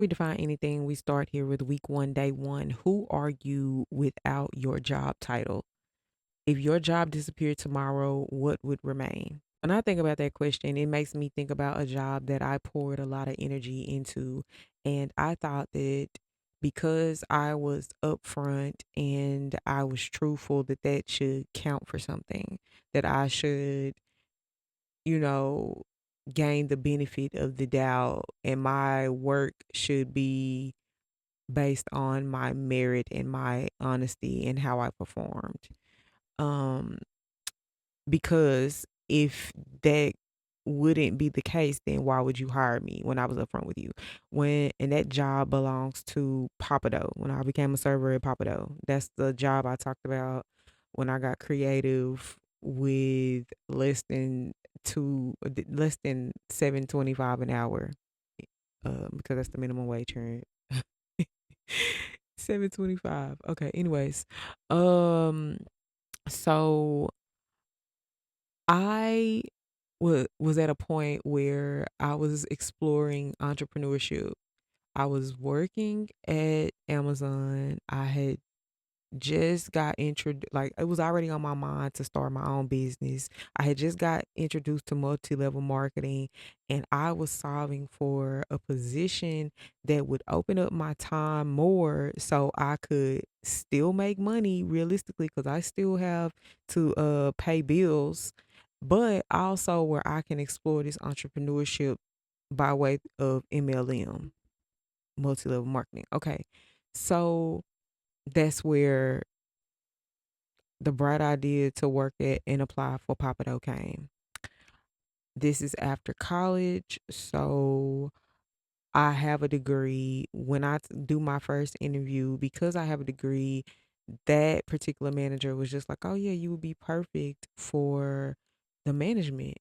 We define anything. We start here with week one, day one. Who are you without your job title? If your job disappeared tomorrow, what would remain? When I think about that question, it makes me think about a job that I poured a lot of energy into. And I thought that because I was upfront and I was truthful, that that should count for something, that I should, you know, gain the benefit of the doubt, and my work should be based on my merit and my honesty and how I performed. Um, because if that wouldn't be the case, then why would you hire me when I was upfront with you? When and that job belongs to Papado. When I became a server at Papado, that's the job I talked about when I got creative with less than 7.25 an hour, because that's the minimum wage here. 7.25. Okay. Anyways, um, so I was at a point where I was exploring entrepreneurship. I was working at Amazon. I had just got introduced, like it was already on my mind to start my own business. I had just got introduced to multi-level marketing, and I was solving for a position that would open up my time more so I could still make money realistically, because I still have to pay bills, but also where I can explore this entrepreneurship by way of MLM, multi-level marketing. Okay. So that's where the bright idea to work at and apply for Papado came. This is after college, so I have a degree. When I do my first interview, because I have a degree, that particular manager was just like, "Oh yeah, you would be perfect for the management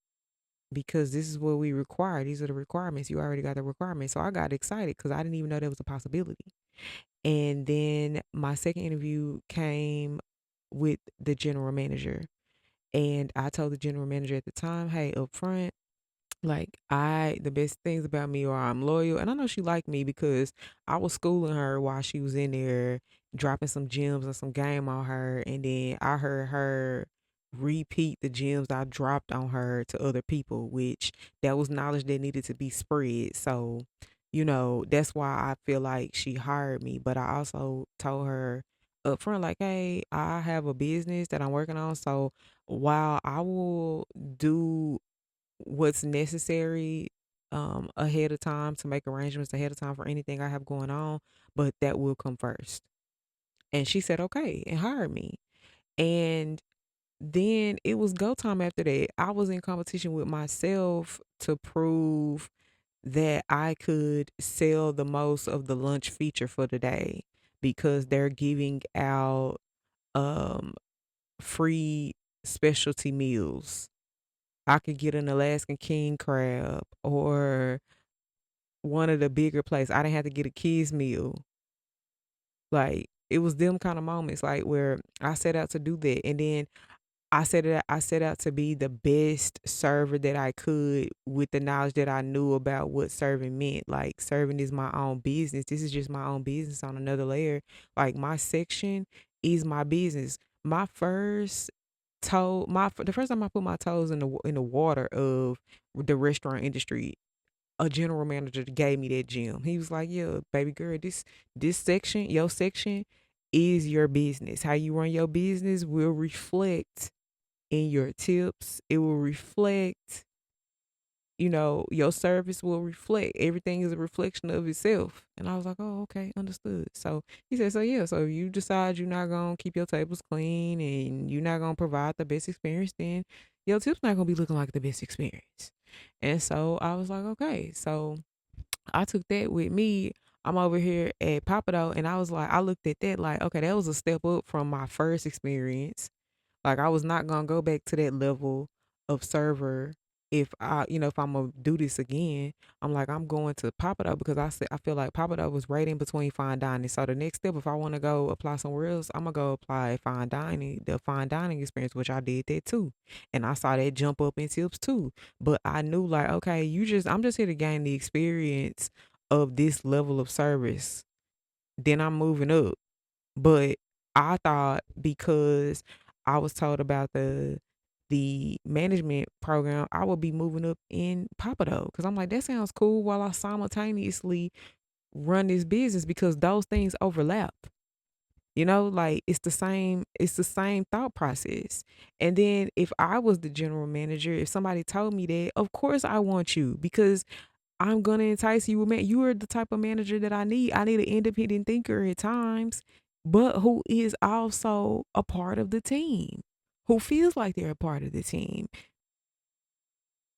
because this is what we require. These are the requirements. You already got the requirements." So I got excited because I didn't even know that was a possibility. And then my second interview came with the general manager. And I told the general manager at the time, hey, up front, like the best things about me are I'm loyal. And I know she liked me because I was schooling her while she was in there, dropping some gems and some game on her. And then I heard her repeat the gems I dropped on her to other people, which that was knowledge that needed to be spread. So, that's why I feel like she hired me. But I also told her up front, like, hey, I have a business that I'm working on. So while I will do what's necessary ahead of time to make arrangements ahead of time for anything I have going on, but that will come first. And she said, okay, and hired me. And then it was go time after that. I was in competition with myself to prove that I could sell the most of the lunch feature for the day because they're giving out um, free specialty meals. I could get an Alaskan king crab or one of the bigger places. I didn't have to get a kids meal. Like it was them kind of moments like where I set out to do that, and then I set out to be the best server that I could with the knowledge that I knew about what serving meant. Like serving is my own business. This is just my own business on another layer. Like my section is my business. My first the first time I put my toes in the water of the restaurant industry, a general manager gave me that gym. He was like, "Yeah, baby girl, this section, your section, is your business. How you run your business will reflect in your tips. It will reflect, your service will reflect. Everything is a reflection of itself." And I was like, "Oh, okay, understood." So he said, "So yeah, so if you decide you're not gonna keep your tables clean and you're not gonna provide the best experience, then your tips not gonna be looking like the best experience." And so I was like, "Okay." So I took that with me. I'm over here at Papado, and I was like, I looked at that like, okay, that was a step up from my first experience. Like I was not gonna go back to that level of server if I'm gonna do this again. I'm like, I'm going to pop it up because I feel like pop it up was right in between fine dining. So the next step, if I want to go apply somewhere else, I'm gonna go apply the fine dining experience, which I did that too, and I saw that jump up in tips too. But I knew like, okay, I'm just here to gain the experience of this level of service, then I'm moving up. But I thought because I was told about the management program, I would be moving up in Papado because I'm like, that sounds cool while I simultaneously run this business because those things overlap. Like it's the same thought process. And then if I was the general manager, if somebody told me that, of course I want you because I'm gonna entice you with man. You are the type of manager that I need. I need an independent thinker at times, but who is also a part of the team, who feels like they're a part of the team.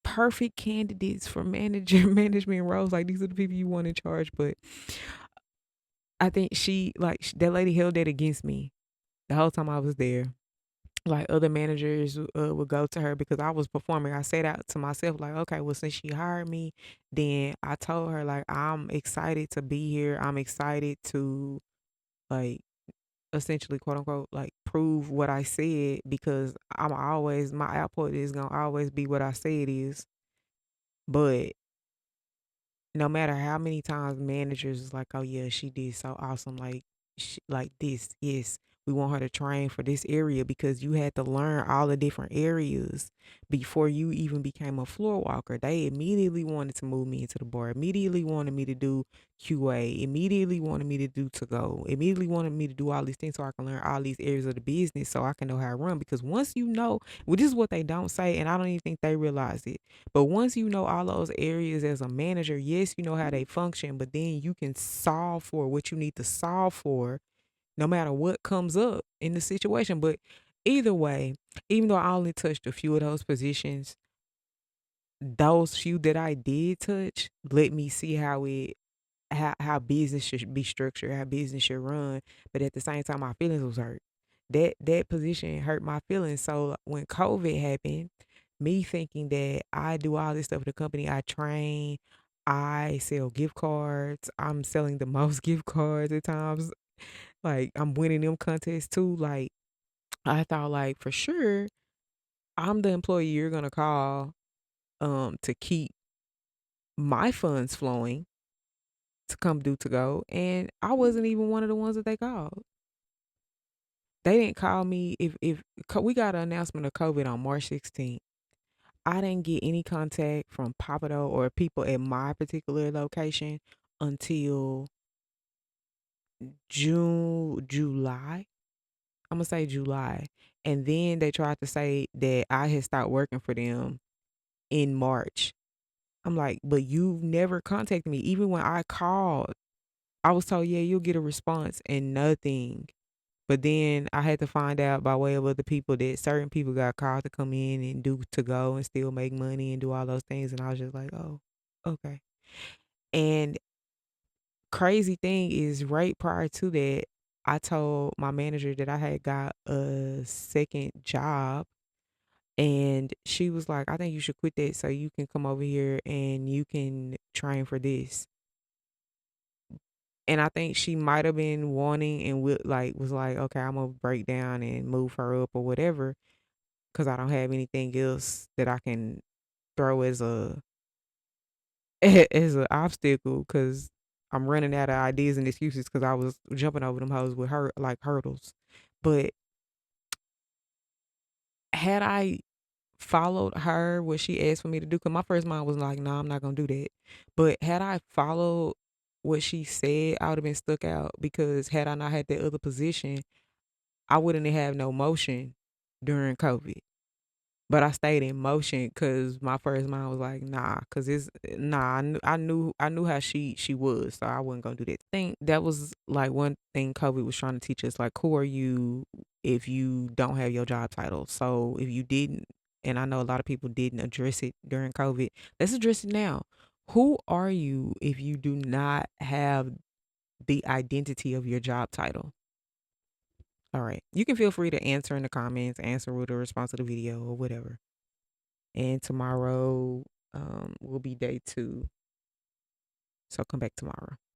Perfect candidates for manager management roles. Like these are the people you want in charge. But I think that lady held that against me the whole time I was there. Like other managers would go to her because I was performing. I said out to myself, like, okay, well, since she hired me, then I told her, like, I'm excited to be here. I'm excited to, like, essentially, quote unquote, like, prove what I said because my output is going to always be what I say it is. But no matter how many times managers is like, "Oh yeah, she did so awesome," like this, yes, we want her to train for this area because you had to learn all the different areas before you even became a floor walker. They immediately wanted to move me into the bar, immediately wanted me to do QA, immediately wanted me to do to go, immediately wanted me to do all these things so I can learn all these areas of the business so I can know how to run. Because once you know, well, this is what they don't say, and I don't even think they realize it, but once you know all those areas as a manager, yes, you know how they function, but then you can solve for what you need to solve for no matter what comes up in the situation. But either way, even though I only touched a few of those positions, those few that I did touch let me see how business should be structured, how business should run. But at the same time, my feelings was hurt. That position hurt my feelings. So when COVID happened, me thinking that I do all this stuff for the company, I train, I sell gift cards, I'm selling the most gift cards at times. Like I'm winning them contests too. Like I thought like for sure I'm the employee you're gonna call to keep my funds flowing to come do to go. And I wasn't even one of the ones that they called. They didn't call me if we got an announcement of COVID on March 16th. I didn't get any contact from Papado or people at my particular location until July. I'm gonna say July. And then they tried to say that I had stopped working for them in March. I'm like, but you never contacted me. Even when I called, I was told, yeah, you'll get a response and nothing. But then I had to find out by way of other people that certain people got called to come in and do to go and still make money and do all those things. And I was just like, oh, okay. And crazy thing is, right prior to that, I told my manager that I had got a second job. And she was like, I think you should quit that so you can come over here and you can train for this. And I think she might have been wanting and was like, okay, I'm gonna break down and move her up or whatever because I don't have anything else that I can throw as a as an obstacle because I'm running out of ideas and excuses because I was jumping over them hoes with her like hurdles. But had I followed her what she asked for me to do, because my first mind was like, no, I'm not gonna do that. But had I followed what she said, I would have been stuck out because had I not had that other position, I wouldn't have no motion during COVID. But I stayed in motion because my first mind was like, nah, because it's nah. I knew how she was, so I wasn't gonna do that. I think that was like one thing COVID was trying to teach us, like, who are you if you don't have your job title? So if you didn't, and I know a lot of people didn't address it during COVID, let's address it now. Who are you if you do not have the identity of your job title? All right, you can feel free to answer in the comments, answer with a response to the video or whatever. And tomorrow will be day 2. So come back tomorrow.